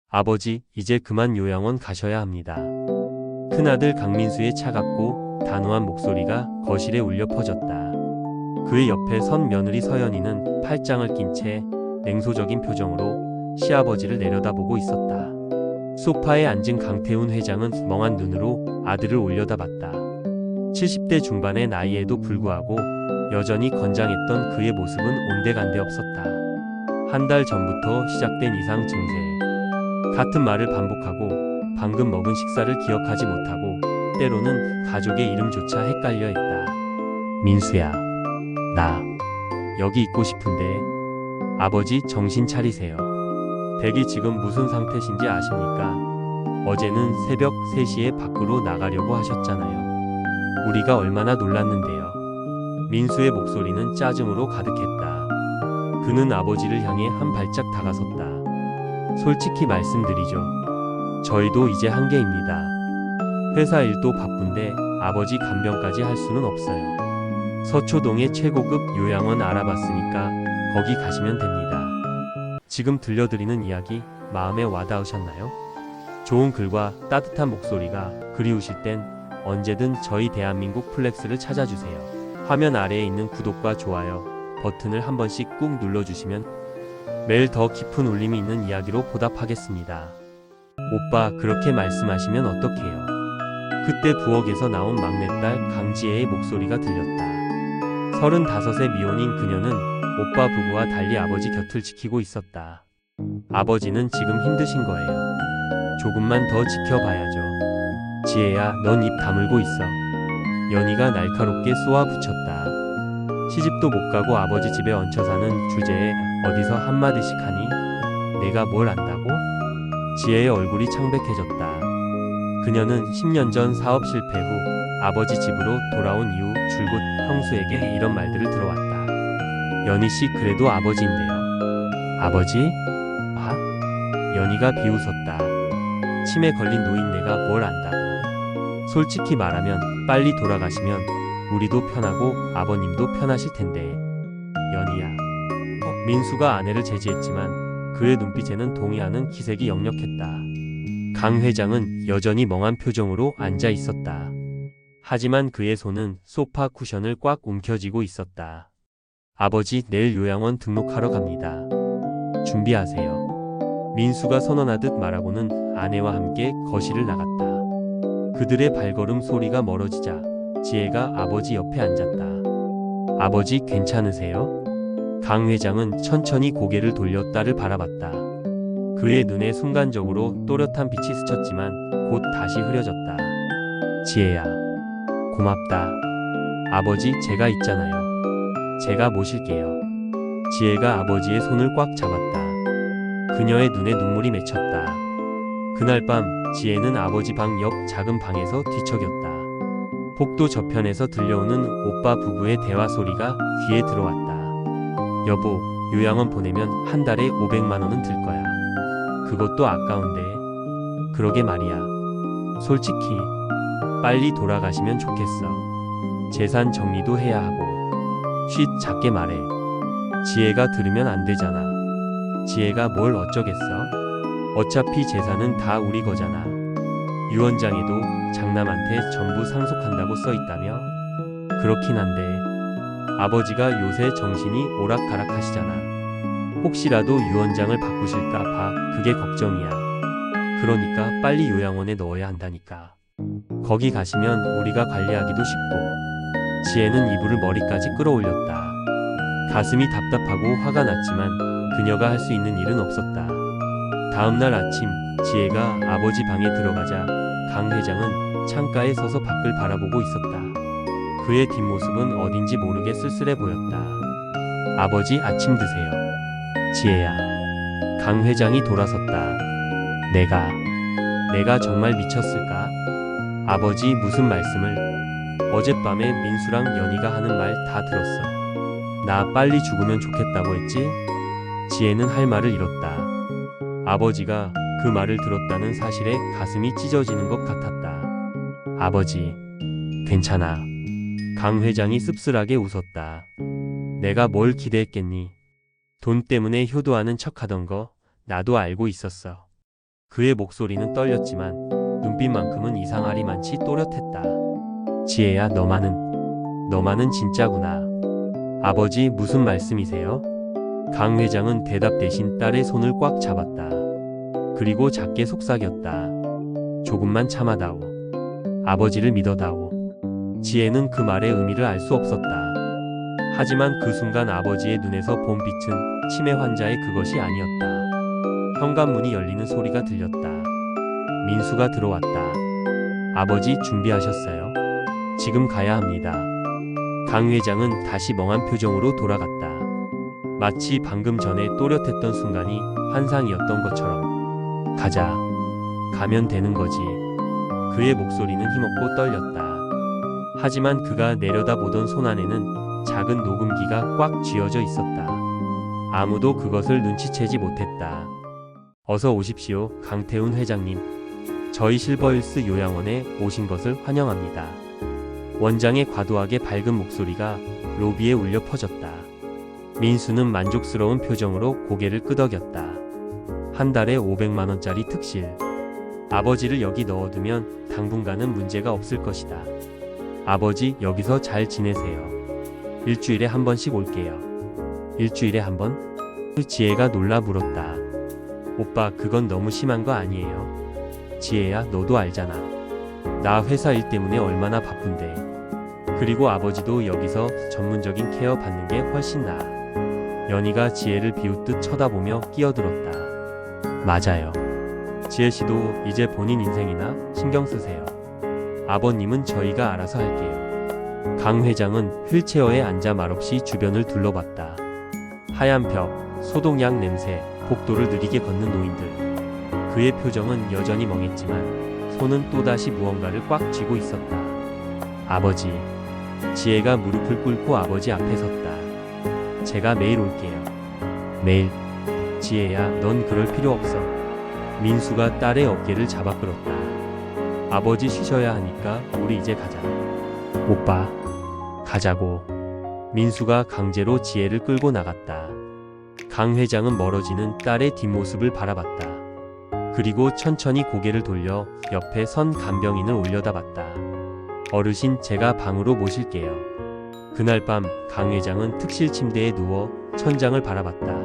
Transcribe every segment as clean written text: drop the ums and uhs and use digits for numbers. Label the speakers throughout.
Speaker 1: 아버지, 이제 그만 요양원 가셔야 합니다. 큰아들 강민수의 차갑고 단호한 목소리가 거실에 울려 퍼졌다. 그의 옆에 선 며느리 서연이는 팔짱을 낀 채 냉소적인 표정으로 시아버지를 내려다보고 있었다. 소파에 앉은 강태훈 회장은 멍한 눈으로 아들을 올려다봤다. 70대 중반의 나이에도 불구하고 여전히 건장했던 그의 모습은 온데간데 없었다. 한 달 전부터 시작된 이상 증세. 같은 말을 반복하고 방금 먹은 식사를 기억하지 못하고 때로는 가족의 이름조차 헷갈려 했다. 민수야, 나 여기 있고 싶은데. 아버지, 정신 차리세요. 댁이 지금 무슨 상태신지 아십니까? 어제는 새벽 3시에 밖으로 나가려고 하셨잖아요. 우리가 얼마나 놀랐는데요. 민수의 목소리는 짜증으로 가득했다. 그는 아버지를 향해 한 발짝 다가섰다. 솔직히 말씀드리죠. 저희도 이제 한계입니다. 회사 일도 바쁜데 아버지 간병까지 할 수는 없어요. 서초동의 최고급 요양원 알아봤으니까 거기 가시면 됩니다. 지금 들려드리는 이야기 마음에 와닿으셨나요? 좋은 글과 따뜻한 목소리가 그리우실 땐 언제든 저희 대한민국 플렉스를 찾아주세요. 화면 아래에 있는 구독과 좋아요 버튼을 한 번씩 꾹 눌러주시면 매일 더 깊은 울림이 있는 이야기로 보답하겠습니다. 오빠, 그렇게 말씀하시면 어떡해요? 그때 부엌에서 나온 막내딸 강지혜의 목소리가 들렸다. 35의 미혼인 그녀는 오빠 부부와 달리 아버지 곁을 지키고 있었다. 아버지는 지금 힘드신 거예요. 조금만 더 지켜봐야죠. 지혜야, 넌 입 다물고 있어. 연희가 날카롭게 쏘아붙였다. 시집도 못 가고 아버지 집에 얹혀 사는 주제에 어디서 한마디씩 하니? 내가 뭘 안다고? 지혜의 얼굴이 창백해졌다. 그녀는 10년 전 사업 실패 후 아버지 집으로 돌아온 이후 줄곧 형수에게 이런 말들을 들어왔다. 연희씨, 그래도 아버지인데요. 아버지? 아? 연희가 비웃었다. 치매 걸린 노인네가 뭘 안다고. 솔직히 말하면 빨리 돌아가시면 우리도 편하고 아버님도 편하실 텐데. 연희야. 민수가 아내를 제지했지만 그의 눈빛에는 동의하는 기색이 역력했다. 강 회장은 여전히 멍한 표정으로 앉아 있었다. 하지만 그의 손은 소파 쿠션을 꽉 움켜쥐고 있었다. 아버지, 내일 요양원 등록하러 갑니다. 준비하세요. 민수가 선언하듯 말하고는 아내와 함께 거실을 나갔다. 그들의 발걸음 소리가 멀어지자 지혜가 아버지 옆에 앉았다. 아버지, 괜찮으세요? 강 회장은 천천히 고개를 돌려 딸을 바라봤다. 그의 눈에 순간적으로 또렷한 빛이 스쳤지만 곧 다시 흐려졌다. 지혜야, 고맙다. 아버지, 제가 있잖아요. 제가 모실게요. 지혜가 아버지의 손을 꽉 잡았다. 그녀의 눈에 눈물이 맺혔다. 그날 밤 지혜는 아버지 방 옆 작은 방에서 뒤척였다. 복도 저편에서 들려오는 오빠 부부의 대화 소리가 귀에 들어왔다. 여보, 요양원 보내면 한 달에 500만 원은 들 거야. 그것도 아까운데. 그러게 말이야. 솔직히 빨리 돌아가시면 좋겠어. 재산 정리도 해야 하고. 쉿, 작게 말해. 지혜가 들으면 안 되잖아. 지혜가 뭘 어쩌겠어? 어차피 재산은 다 우리 거잖아. 유언장에도 장남한테 전부 상속한다고 써있다며? 그렇긴 한데 아버지가 요새 정신이 오락가락 하시잖아. 혹시라도 유언장을 바꾸실까 봐 그게 걱정이야. 그러니까 빨리 요양원에 넣어야 한다니까. 거기 가시면 우리가 관리하기도 쉽고. 지혜는 이불을 머리까지 끌어올렸다. 가슴이 답답하고 화가 났지만 그녀가 할 수 있는 일은 없었다. 다음날 아침 지혜가 아버지 방에 들어가자 강 회장은 창가에 서서 밖을 바라보고 있었다. 그의 뒷모습은 어딘지 모르게 쓸쓸해 보였다. 아버지, 아침 드세요. 지혜야. 강 회장이 돌아섰다. 내가 정말 미쳤을까? 아버지, 무슨 말씀을? 어젯밤에 민수랑 연희가 하는 말 다 들었어. 나 빨리 죽으면 좋겠다고 했지? 지혜는 할 말을 잃었다. 아버지가 그 말을 들었다는 사실에 가슴이 찢어지는 것 같았다. 아버지, 괜찮아. 강 회장이 씁쓸하게 웃었다. 내가 뭘 기대했겠니? 돈 때문에 효도하는 척 하던 거 나도 알고 있었어. 그의 목소리는 떨렸지만 눈빛만큼은 이상하리만치 또렷했다. 지혜야, 너만은 진짜구나. 아버지, 무슨 말씀이세요? 강 회장은 대답 대신 딸의 손을 꽉 잡았다. 그리고 작게 속삭였다. 조금만 참아다오. 아버지를 믿어다오. 지혜는 그 말의 의미를 알 수 없었다. 하지만 그 순간 아버지의 눈에서 본 빛은 치매 환자의 그것이 아니었다. 현관문이 열리는 소리가 들렸다. 민수가 들어왔다. 아버지, 준비하셨어요? 지금 가야 합니다. 강 회장은 다시 멍한 표정으로 돌아갔다. 마치 방금 전에 또렷했던 순간이 환상이었던 것처럼. 가자. 가면 되는 거지. 그의 목소리는 힘없고 떨렸다. 하지만 그가 내려다보던 손 안에는 작은 녹음기가 꽉 쥐어져 있었다. 아무도 그것을 눈치채지 못했다. 어서 오십시오, 강태훈 회장님. 저희 실버힐스 요양원에 오신 것을 환영합니다. 원장의 과도하게 밝은 목소리가 로비에 울려 퍼졌다. 민수는 만족스러운 표정으로 고개를 끄덕였다. 한 달에 500만 원짜리 특실. 아버지를 여기 넣어두면 당분간은 문제가 없을 것이다. 아버지, 여기서 잘 지내세요. 일주일에 한 번씩 올게요. 일주일에 한 번? 지혜가 놀라 물었다. 오빠, 그건 너무 심한 거 아니에요? 지혜야, 너도 알잖아. 나 회사 일 때문에 얼마나 바쁜데. 그리고 아버지도 여기서 전문적인 케어 받는 게 훨씬 나아. 연희가 지혜를 비웃듯 쳐다보며 끼어들었다. 맞아요. 지혜씨도 이제 본인 인생이나 신경 쓰세요. 아버님은 저희가 알아서 할게요. 강 회장은 휠체어에 앉아 말없이 주변을 둘러봤다. 하얀 벽, 소독약 냄새, 복도를 느리게 걷는 노인들. 그의 표정은 여전히 멍했지만 손은 또다시 무언가를 꽉 쥐고 있었다. 아버지. 지혜가 무릎을 꿇고 아버지 앞에 섰다. 제가 매일 올게요. 매일. 지혜야, 넌 그럴 필요 없어. 민수가 딸의 어깨를 잡아 끌었다. 아버지 쉬셔야 하니까 우리 이제 가자. 오빠, 가자고. 민수가 강제로 지혜를 끌고 나갔다. 강 회장은 멀어지는 딸의 뒷모습을 바라봤다. 그리고 천천히 고개를 돌려 옆에 선 간병인을 올려다봤다. 어르신, 제가 방으로 모실게요. 그날 밤 강 회장은 특실 침대에 누워 천장을 바라봤다.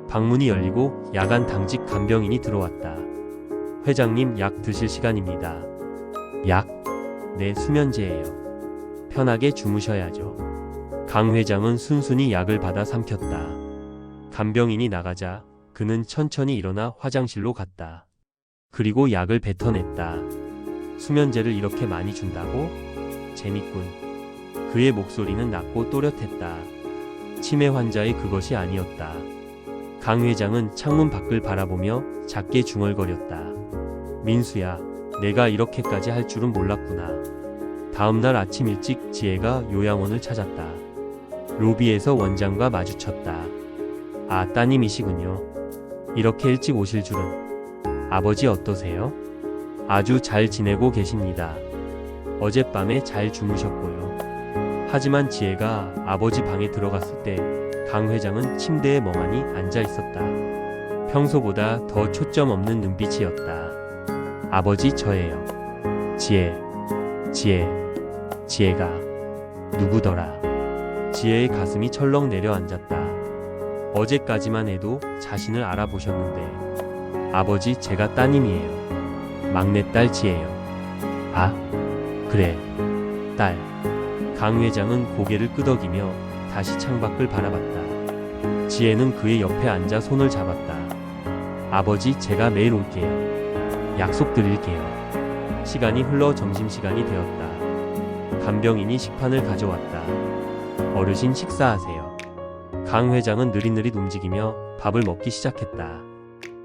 Speaker 1: 방문이 열리고 야간 당직 간병인이 들어왔다. 회장님, 약 드실 시간입니다. 약? 네, 수면제예요. 편하게 주무셔야죠. 강 회장은 순순히 약을 받아 삼켰다. 간병인이 나가자 그는 천천히 일어나 화장실로 갔다. 그리고 약을 뱉어냈다. 수면제를 이렇게 많이 준다고? 재밌군. 그의 목소리는 낮고 또렷했다. 치매 환자의 그것이 아니었다. 강 회장은 창문 밖을 바라보며 작게 중얼거렸다. 민수야, 내가 이렇게까지 할 줄은 몰랐구나. 다음날 아침 일찍 지혜가 요양원을 찾았다. 로비에서 원장과 마주쳤다. 아, 따님이시군요. 이렇게 일찍 오실 줄은. 아버지 어떠세요? 아주 잘 지내고 계십니다. 어젯밤에 잘 주무셨고요. 하지만 지혜가 아버지 방에 들어갔을 때 강 회장은 침대에 멍하니 앉아 있었다. 평소보다 더 초점 없는 눈빛이었다. 아버지, 저예요. 지혜가 누구더라? 지혜의 가슴이 철렁 내려앉았다. 어제까지만 해도 자신을 알아보셨는데. 아버지, 제가 따님이에요. 막내딸 지혜요. 아, 그래, 딸. 강 회장은 고개를 끄덕이며 다시 창밖을 바라봤다. 지혜는 그의 옆에 앉아 손을 잡았다. 아버지, 제가 매일 올게요. 약속드릴게요. 시간이 흘러 점심시간이 되었다. 간병인이 식판을 가져왔다. 어르신, 식사하세요. 강 회장은 느릿느릿 움직이며 밥을 먹기 시작했다.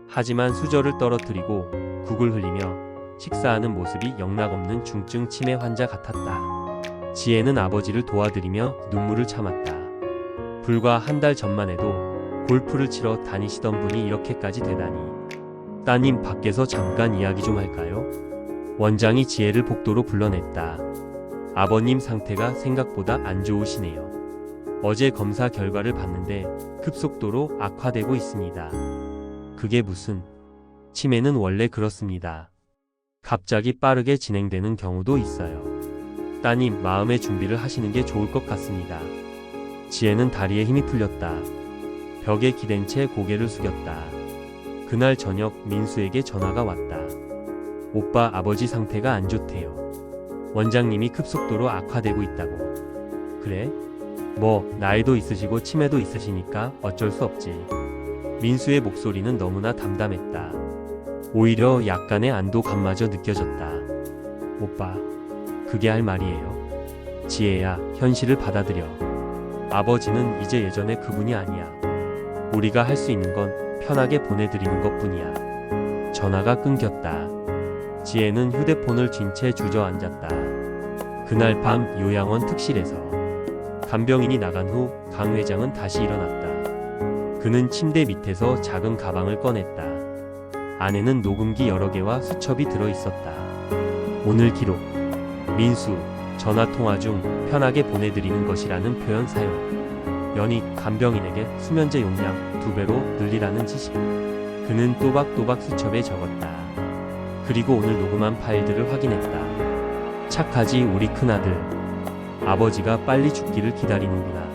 Speaker 1: 하지만 수저를 떨어뜨리고 국을 흘리며 식사하는 모습이 영락없는 중증 치매 환자 같았다. 지혜는 아버지를 도와드리며 눈물을 참았다. 불과 한 달 전만 해도 골프를 치러 다니시던 분이 이렇게까지 되다니. 따님, 밖에서 잠깐 이야기 좀 할까요? 원장이 지혜를 복도로 불러냈다. 아버님 상태가 생각보다 안 좋으시네요. 어제 검사 결과를 봤는데 급속도로 악화되고 있습니다. 그게 무슨... 치매는 원래 그렇습니다. 갑자기 빠르게 진행되는 경우도 있어요. 따님, 마음의 준비를 하시는 게 좋을 것 같습니다. 지혜는 다리에 힘이 풀렸다. 벽에 기댄 채 고개를 숙였다. 그날 저녁 민수에게 전화가 왔다. 오빠 아버지 상태가 안 좋대요. 원장님이 급속도로 악화되고 있다고. 그래? 뭐 나이도 있으시고 치매도 있으시니까 어쩔 수 없지. 민수의 목소리는 너무나 담담했다. 오히려 약간의 안도감마저 느껴졌다. 오빠, 그게 할 말이에요. 지혜야, 현실을 받아들여. 아버지는 이제 예전의 그분이 아니야. 우리가 할 수 있는 건 편하게 보내드리는 것뿐이야. 전화가 끊겼다. 지혜는 휴대폰을 쥔 채 주저앉았다. 그날 밤 요양원 특실에서 간병인이 나간 후 강 회장은 다시 일어났다. 그는 침대 밑에서 작은 가방을 꺼냈다. 안에는 녹음기 여러 개와 수첩이 들어있었다. 오늘 기록. 민수, 전화통화 중 편하게 보내드리는 것이라는 표현 사용. 연희, 간병인에게 수면제 용량 2배로 늘리라는 지시. 그는 또박또박 수첩에 적었다. 그리고 오늘 녹음한 파일들을 확인했다. 착하지 우리 큰아들. 아버지가 빨리 죽기를 기다리는구나.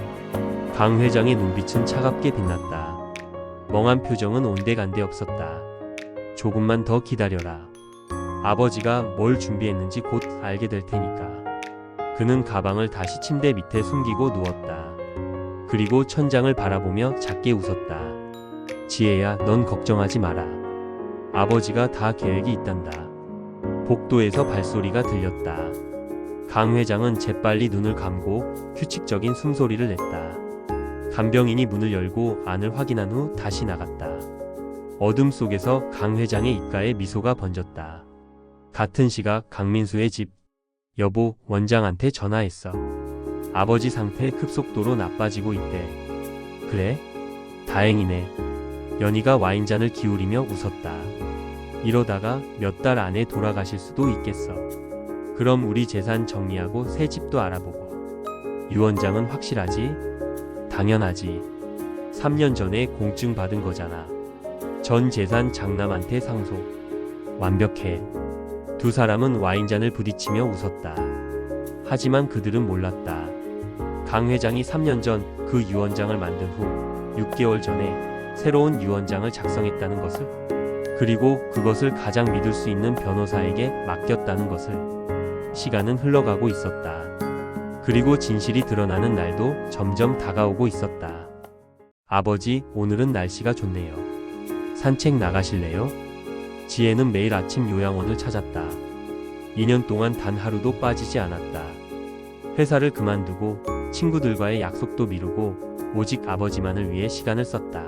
Speaker 1: 강 회장의 눈빛은 차갑게 빛났다. 멍한 표정은 온데간데 없었다. 조금만 더 기다려라. 아버지가 뭘 준비했는지 곧 알게 될 테니까. 그는 가방을 다시 침대 밑에 숨기고 누웠다. 그리고 천장을 바라보며 작게 웃었다. 지혜야, 넌 걱정하지 마라. 아버지가 다 계획이 있단다. 복도에서 발소리가 들렸다. 강 회장은 재빨리 눈을 감고 규칙적인 숨소리를 냈다. 간병인이 문을 열고 안을 확인한 후 다시 나갔다. 어둠 속에서 강 회장의 입가에 미소가 번졌다. 같은 시각 강민수의 집. 여보, 원장한테 전화했어. 아버지 상태 급속도로 나빠지고 있대. 그래? 다행이네. 연희가 와인잔을 기울이며 웃었다. 이러다가 몇 달 안에 돌아가실 수도 있겠어. 그럼 우리 재산 정리하고 새 집도 알아보고. 유 원장은 확실하지? 당연하지. 3년 전에 공증 받은 거잖아. 전 재산 장남한테 상속. 완벽해. 두 사람은 와인잔을 부딪히며 웃었다. 하지만 그들은 몰랐다. 강 회장이 3년 전 그 유 원장을 만든 후 6개월 전에 새로운 유 원장을 작성했다는 것을, 그리고 그것을 가장 믿을 수 있는 변호사에게 맡겼다는 것을. 시간은 흘러가고 있었다. 그리고 진실이 드러나는 날도 점점 다가오고 있었다. 아버지, 오늘은 날씨가 좋네요. 산책 나가실래요? 지혜는 매일 아침 요양원을 찾았다. 2년 동안 단 하루도 빠지지 않았다. 회사를 그만두고 친구들과의 약속도 미루고 오직 아버지만을 위해 시간을 썼다.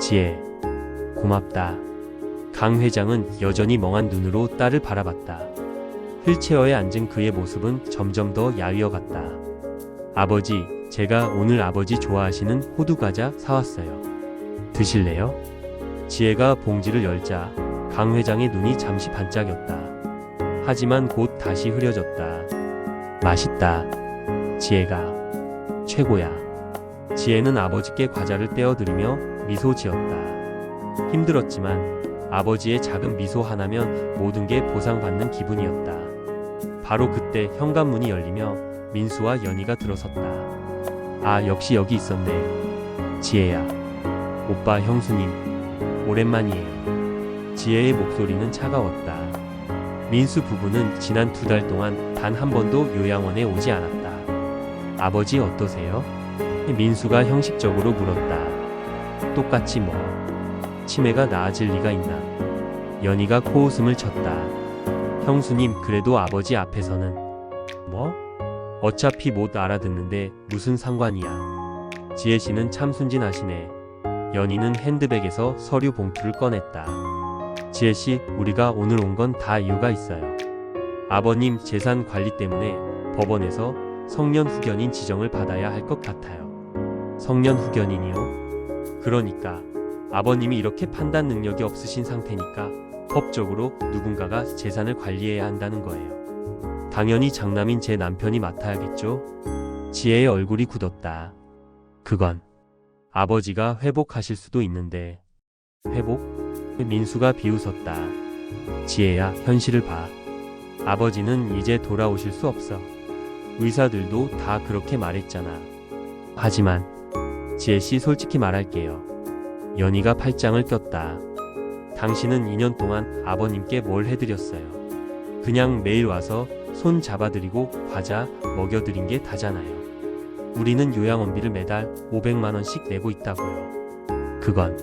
Speaker 1: 지혜, 고맙다. 강 회장은 여전히 멍한 눈으로 딸을 바라봤다. 휠체어에 앉은 그의 모습은 점점 더 야위어 갔다. 아버지, 제가 오늘 아버지 좋아하시는 호두과자 사왔어요. 드실래요? 지혜가 봉지를 열자 강 회장의 눈이 잠시 반짝였다. 하지만 곧 다시 흐려졌다. 맛있다. 지혜가 최고야. 지혜는 아버지께 과자를 떼어드리며 미소 지었다. 힘들었지만 아버지의 작은 미소 하나면 모든 게 보상받는 기분이었다. 바로 그때 현관문이 열리며 민수와 연희가 들어섰다. 아, 역시 여기 있었네. 지혜야. 오빠, 형수님. 오랜만이에요. 지혜의 목소리는 차가웠다. 민수 부부는 지난 2달 동안 단 한 번도 요양원에 오지 않았다. 아버지 어떠세요? 민수가 형식적으로 물었다. 똑같이 뭐. 치매가 나아질 리가 있나. 연희가 코웃음을 쳤다. 형수님, 그래도 아버지 앞에서는. 뭐? 어차피 못 알아듣는데 무슨 상관이야. 지혜씨는 참 순진하시네. 연희는 핸드백에서 서류 봉투를 꺼냈다. 지혜씨, 우리가 오늘 온 건 다 이유가 있어요. 아버님 재산 관리 때문에 법원에서 성년 후견인 지정을 받아야 할 것 같아요. 성년 후견인이요? 그러니까 아버님이 이렇게 판단 능력이 없으신 상태니까 법적으로 누군가가 재산을 관리해야 한다는 거예요. 당연히 장남인 제 남편이 맡아야겠죠? 지혜의 얼굴이 굳었다. 그건 아버지가 회복하실 수도 있는데. 회복? 민수가 비웃었다. 지혜야, 현실을 봐. 아버지는 이제 돌아오실 수 없어. 의사들도 다 그렇게 말했잖아. 하지만 지혜씨, 솔직히 말할게요. 연희가 팔짱을 꼈다. 당신은 2년 동안 아버님께 뭘 해드렸어요? 그냥 매일 와서 손 잡아드리고 과자 먹여드린 게 다잖아요. 우리는 요양원비를 매달 500만 원씩 내고 있다고요. 그건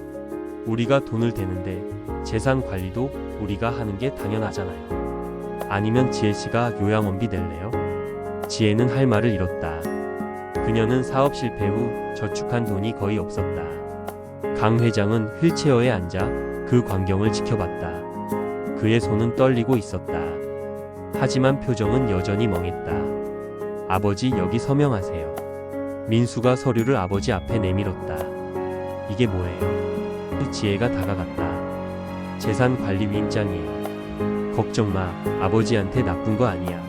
Speaker 1: 우리가 돈을 대는데 재산 관리도 우리가 하는 게 당연하잖아요. 아니면 지혜씨가 요양원비 낼래요? 지혜는 할 말을 잃었다. 그녀는 사업 실패 후 저축한 돈이 거의 없었다. 강 회장은 휠체어에 앉아 그 광경을 지켜봤다. 그의 손은 떨리고 있었다. 하지만 표정은 여전히 멍했다. 아버지, 여기 서명하세요. 민수가 서류를 아버지 앞에 내밀었다. 이게 뭐예요? 지혜가 다가갔다. 재산관리위임장이에요. 걱정 마, 아버지한테 나쁜 거 아니야.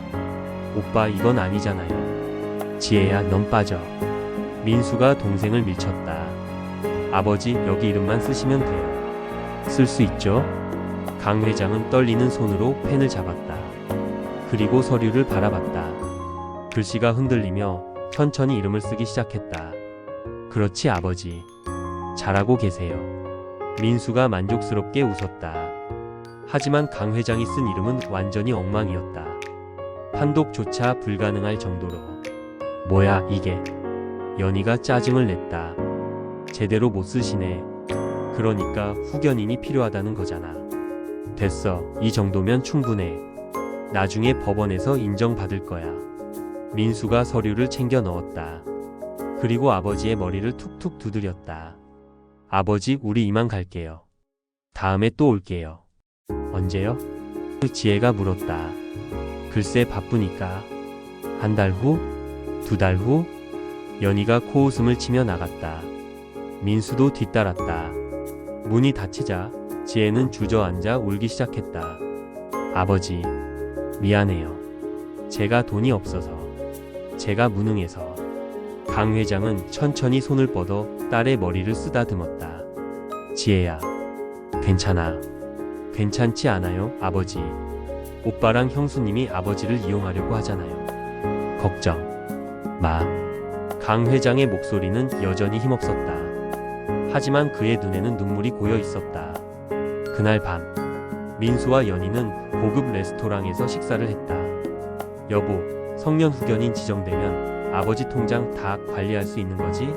Speaker 1: 오빠, 이건 아니잖아요. 지혜야, 넌 빠져. 민수가 동생을 밀쳤다. 아버지, 여기 이름만 쓰시면 돼요. 쓸 수 있죠? 강 회장은 떨리는 손으로 펜을 잡았다. 그리고 서류를 바라봤다. 글씨가 흔들리며 천천히 이름을 쓰기 시작했다. 그렇지, 아버지. 잘하고 계세요. 민수가 만족스럽게 웃었다. 하지만 강 회장이 쓴 이름은 완전히 엉망이었다. 판독조차 불가능할 정도로. 뭐야, 이게. 연희가 짜증을 냈다. 제대로 못 쓰시네. 그러니까 후견인이 필요하다는 거잖아. 됐어, 이 정도면 충분해. 나중에 법원에서 인정받을 거야. 민수가 서류를 챙겨 넣었다. 그리고 아버지의 머리를 툭툭 두드렸다. 아버지, 우리 이만 갈게요. 다음에 또 올게요. 언제요? 지혜가 물었다. 글쎄, 바쁘니까. 한 달 후? 2달 후? 연희가 코웃음을 치며 나갔다. 민수도 뒤따랐다. 문이 닫히자 지혜는 주저앉아 울기 시작했다. 아버지, 미안해요. 제가 돈이 없어서. 제가 무능해서. 강 회장은 천천히 손을 뻗어 딸의 머리를 쓰다듬었다. 지혜야, 괜찮아. 괜찮지 않아요, 아버지. 오빠랑 형수님이 아버지를 이용하려고 하잖아요. 걱정 마. 강 회장의 목소리는 여전히 힘없었다. 하지만 그의 눈에는 눈물이 고여 있었다. 그날 밤, 민수와 연희는 고급 레스토랑에서 식사를 했다. 여보, 성년 후견인 지정되면 아버지 통장 다 관리할 수 있는 거지?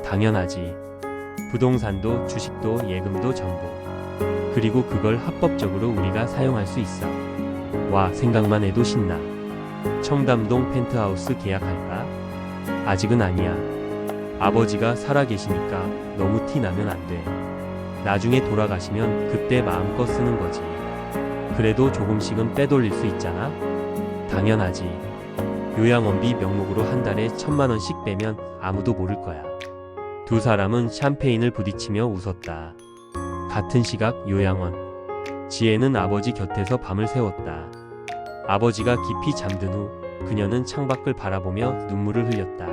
Speaker 1: 당연하지. 부동산도 주식도 예금도 전부. 그리고 그걸 합법적으로 우리가 사용할 수 있어. 와, 생각만 해도 신나. 청담동 펜트하우스 계약할까? 아직은 아니야. 아버지가 살아계시니까 너무 티 나면 안 돼. 나중에 돌아가시면 그때 마음껏 쓰는 거지. 그래도 조금씩은 빼돌릴 수 있잖아? 당연하지. 요양원비 명목으로 한 달에 1,000만 원씩 빼면 아무도 모를 거야. 두 사람은 샴페인을 부딪히며 웃었다. 같은 시각 요양원. 지혜는 아버지 곁에서 밤을 새웠다. 아버지가 깊이 잠든 후 그녀는 창밖을 바라보며 눈물을 흘렸다.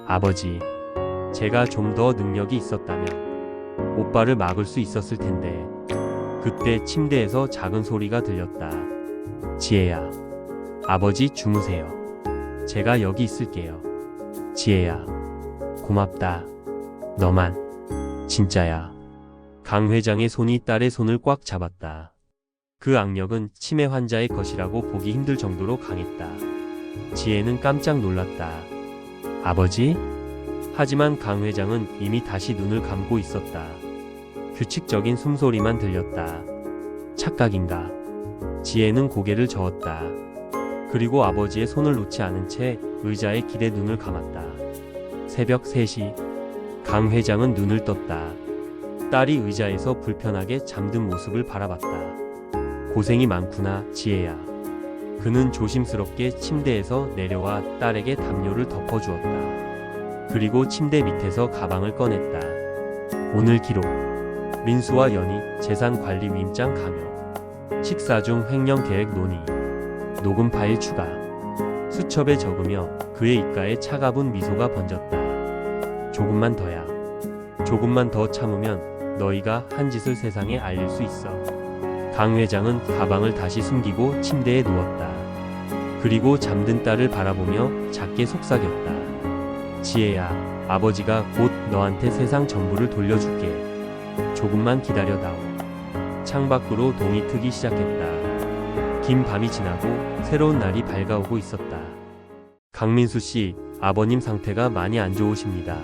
Speaker 1: 아버지, 제가 좀 더 능력이 있었다면 오빠를 막을 수 있었을 텐데. 그때 침대에서 작은 소리가 들렸다. 지혜야, 아버지 주무세요. 제가 여기 있을게요. 지혜야, 고맙다. 너만, 진짜야. 강 회장의 손이 딸의 손을 꽉 잡았다. 그 악력은 치매 환자의 것이라고 보기 힘들 정도로 강했다. 지혜는 깜짝 놀랐다. 아버지? 하지만 강 회장은 이미 다시 눈을 감고 있었다. 규칙적인 숨소리만 들렸다. 착각인가? 지혜는 고개를 저었다. 그리고 아버지의 손을 놓지 않은 채 의자에 기대 눈을 감았다. 새벽 3시, 강 회장은 눈을 떴다. 딸이 의자에서 불편하게 잠든 모습을 바라봤다. 고생이 많구나, 지혜야. 그는 조심스럽게 침대에서 내려와 딸에게 담요를 덮어주었다. 그리고 침대 밑에서 가방을 꺼냈다. 오늘 기록. 민수와 연희 재산관리위임장 강요. 식사 중 횡령 계획 논의. 녹음 파일 추가. 수첩에 적으며 그의 입가에 차가운 미소가 번졌다. 조금만 더야. 조금만 더 참으면 너희가 한 짓을 세상에 알릴 수 있어. 강 회장은 가방을 다시 숨기고 침대에 누웠다. 그리고 잠든 딸을 바라보며 작게 속삭였다. 지혜야, 아버지가 곧 너한테 세상 전부를 돌려줄게. 조금만 기다려다오. 창밖으로 동이 트기 시작했다. 긴 밤이 지나고 새로운 날이 밝아오고 있었다. 강민수 씨, 아버님 상태가 많이 안 좋으십니다.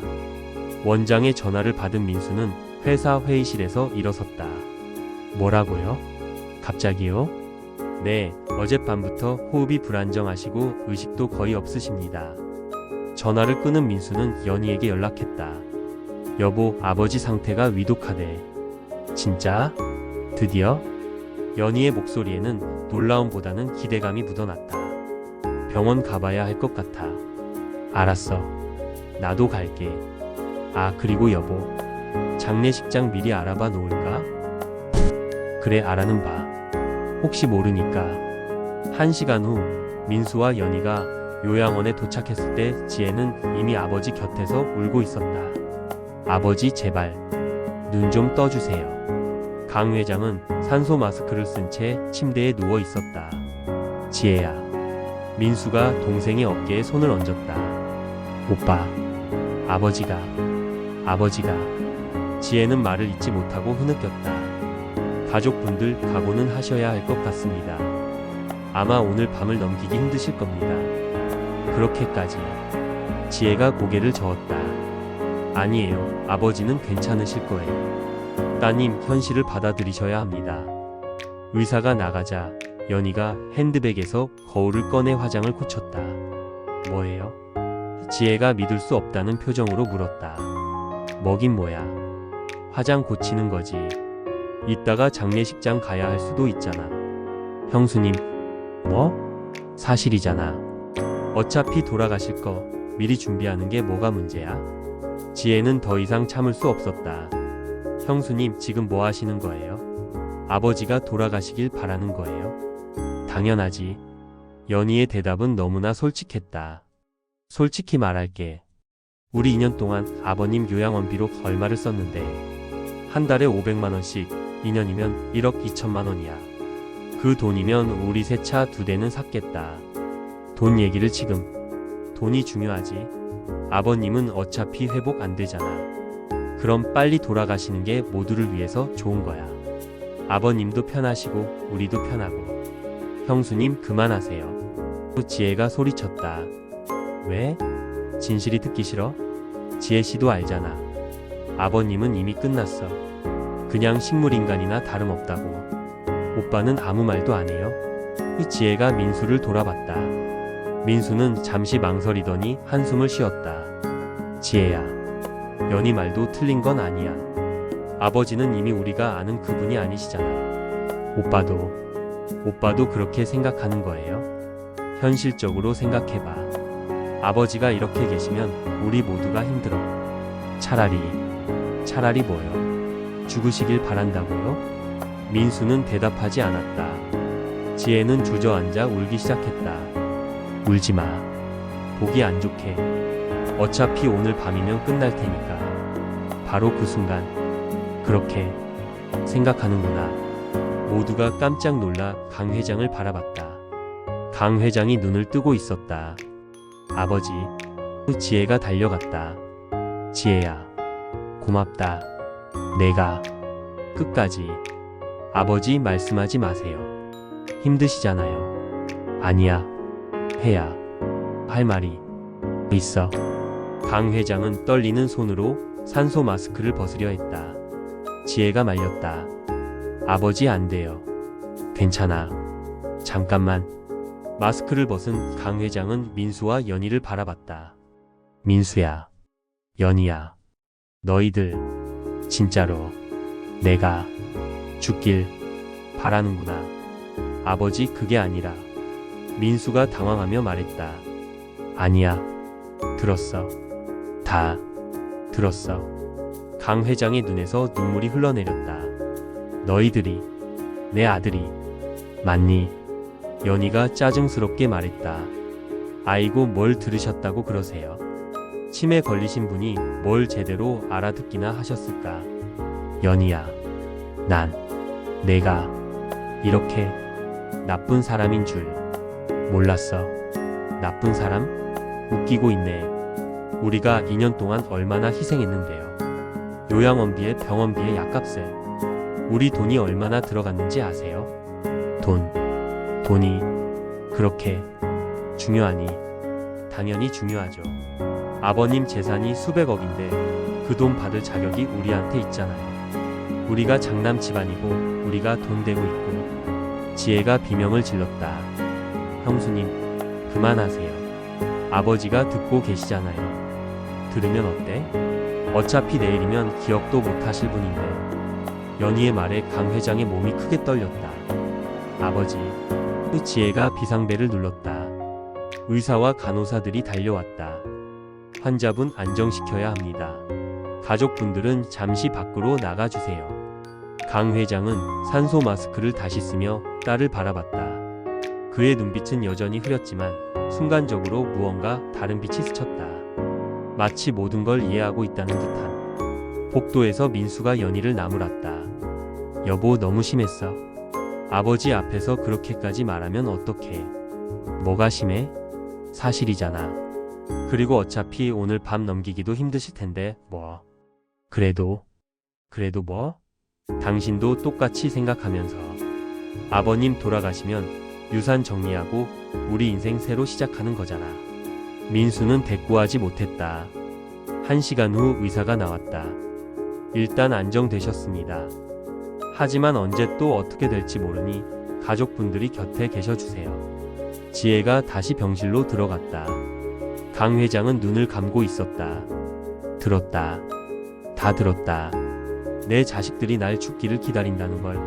Speaker 1: 원장의 전화를 받은 민수는 회사 회의실에서 일어섰다. 뭐라고요? 갑자기요? 네, 어젯밤부터 호흡이 불안정하시고 의식도 거의 없으십니다. 전화를 끊은 민수는 연희에게 연락했다. 여보, 아버지 상태가 위독하대. 진짜? 드디어? 연희의 목소리에는 놀라움보다는 기대감이 묻어났다. 병원 가봐야 할 것 같아. 알았어. 나도 갈게. 아, 그리고 여보, 장례식장 미리 알아봐 놓을까? 그래, 알아는 봐. 혹시 모르니까. 1시간 후 민수와 연희가 요양원에 도착했을 때 지혜는 이미 아버지 곁에서 울고 있었다. 아버지, 제발 눈 좀 떠주세요. 강 회장은 산소 마스크를 쓴 채 침대에 누워 있었다. 지혜야. 민수가 동생의 어깨에 손을 얹었다. 오빠, 아버지가. 지혜는 말을 잇지 못하고 흐느꼈다. 가족분들 각오는 하셔야 할 것 같습니다. 아마 오늘 밤을 넘기기 힘드실 겁니다. 그렇게까지. 지혜가 고개를 저었다. 아니에요. 아버지는 괜찮으실 거예요. 따님, 현실을 받아들이셔야 합니다. 의사가 나가자 연희가 핸드백에서 거울을 꺼내 화장을 고쳤다. 뭐예요? 지혜가 믿을 수 없다는 표정으로 물었다. 뭐긴 뭐야. 화장 고치는 거지. 이따가 장례식장 가야 할 수도 있잖아. 형수님. 뭐? 사실이잖아. 어차피 돌아가실 거 미리 준비하는 게 뭐가 문제야? 지혜는 더 이상 참을 수 없었다. 형수님, 지금 뭐 하시는 거예요? 아버지가 돌아가시길 바라는 거예요? 당연하지. 연희의 대답은 너무나 솔직했다. 솔직히 말할게. 우리 2년 동안 아버님 요양원비로 얼마를 썼는데 한 달에 500만 원씩, 2년이면 1억 2천만 원이야. 그 돈이면 우리 새 차 2대는 샀겠다. 돈 얘기를 지금. 돈이 중요하지. 아버님은 어차피 회복 안 되잖아. 그럼 빨리 돌아가시는 게 모두를 위해서 좋은 거야. 아버님도 편하시고 우리도 편하고. 형수님, 그만하세요. 지혜가 소리쳤다. 왜? 진실이 듣기 싫어? 지혜씨도 알잖아. 아버님은 이미 끝났어. 그냥 식물인간이나 다름없다고. 오빠는 아무 말도 안 해요? 지혜가 민수를 돌아봤다. 민수는 잠시 망설이더니 한숨을 쉬었다. 지혜야, 연희 말도 틀린 건 아니야. 아버지는 이미 우리가 아는 그분이 아니시잖아. 오빠도 그렇게 생각하는 거예요? 현실적으로 생각해봐. 아버지가 이렇게 계시면 우리 모두가 힘들어. 차라리 뭐요? 죽으시길 바란다고요? 민수는 대답하지 않았다. 지혜는 주저앉아 울기 시작했다. 울지마. 보기 안 좋게. 어차피 오늘 밤이면 끝날 테니까. 바로 그 순간 그렇게 생각하는구나. 모두가 깜짝 놀라 강 회장을 바라봤다. 강 회장이 눈을 뜨고 있었다. 아버지. 지혜가 달려갔다. 지혜야, 고맙다. 내가 끝까지. 아버지, 말씀하지 마세요. 힘드시잖아요. 아니야. 해야 할 말이 있어. 강 회장은 떨리는 손으로 산소 마스크를 벗으려 했다. 지혜가 말렸다. 아버지, 안 돼요. 괜찮아. 잠깐만. 마스크를 벗은 강 회장은 민수와 연희를 바라봤다. 민수야, 연희야, 너희들 진짜로 내가 죽길 바라는구나. 아버지, 그게 아니라. 민수가 당황하며 말했다. 아니야. 들었어. 다 들었어. 강 회장의 눈에서 눈물이 흘러내렸다. 너희들이 내 아들이 맞니? 연희가 짜증스럽게 말했다. 아이고, 뭘 들으셨다고 그러세요? 치매 걸리신 분이 뭘 제대로 알아듣기나 하셨을까? 연희야, 내가 이렇게 나쁜 사람인 줄 몰랐어. 나쁜 사람? 웃기고 있네. 우리가 2년 동안 얼마나 희생했는데요. 요양원비에 병원비에 약값에. 우리 돈이 얼마나 들어갔는지 아세요? 돈이 그렇게 중요하니? 당연히 중요하죠. 아버님 재산이 수백억인데 그 돈 받을 자격이 우리한테 있잖아요. 우리가 장남 집안이고 우리가 돈 되고 있고. 지혜가 비명을 질렀다. 형수님, 그만하세요. 아버지가 듣고 계시잖아요. 들으면 어때? 어차피 내일이면 기억도 못하실 분인데. 연희의 말에 강 회장의 몸이 크게 떨렸다. 아버지. 지혜가 비상벨을 눌렀다. 의사와 간호사들이 달려왔다. 환자분 안정시켜야 합니다. 가족분들은 잠시 밖으로 나가주세요. 강 회장은 산소 마스크를 다시 쓰며 딸을 바라봤다. 그의 눈빛은 여전히 흐렸지만 순간적으로 무언가 다른 빛이 스쳤다. 마치 모든 걸 이해하고 있다는 듯한. 복도에서 민수가 연희를 나무랐다. 여보, 너무 심했어. 아버지 앞에서 그렇게까지 말하면 어떡해. 뭐가 심해? 사실이잖아. 그리고 어차피 오늘 밤 넘기기도 힘드실 텐데 뭐. 그래도 뭐? 당신도 똑같이 생각하면서. 아버님 돌아가시면 유산 정리하고 우리 인생 새로 시작하는 거잖아. 민수는 대꾸하지 못했다. 1시간 후 의사가 나왔다. 일단 안정되셨습니다. 하지만 언제 또 어떻게 될지 모르니 가족분들이 곁에 계셔주세요. 지혜가 다시 병실로 들어갔다. 강 회장은 눈을 감고 있었다. 들었다. 다 들었다. 내 자식들이 날 죽기를 기다린다는 걸.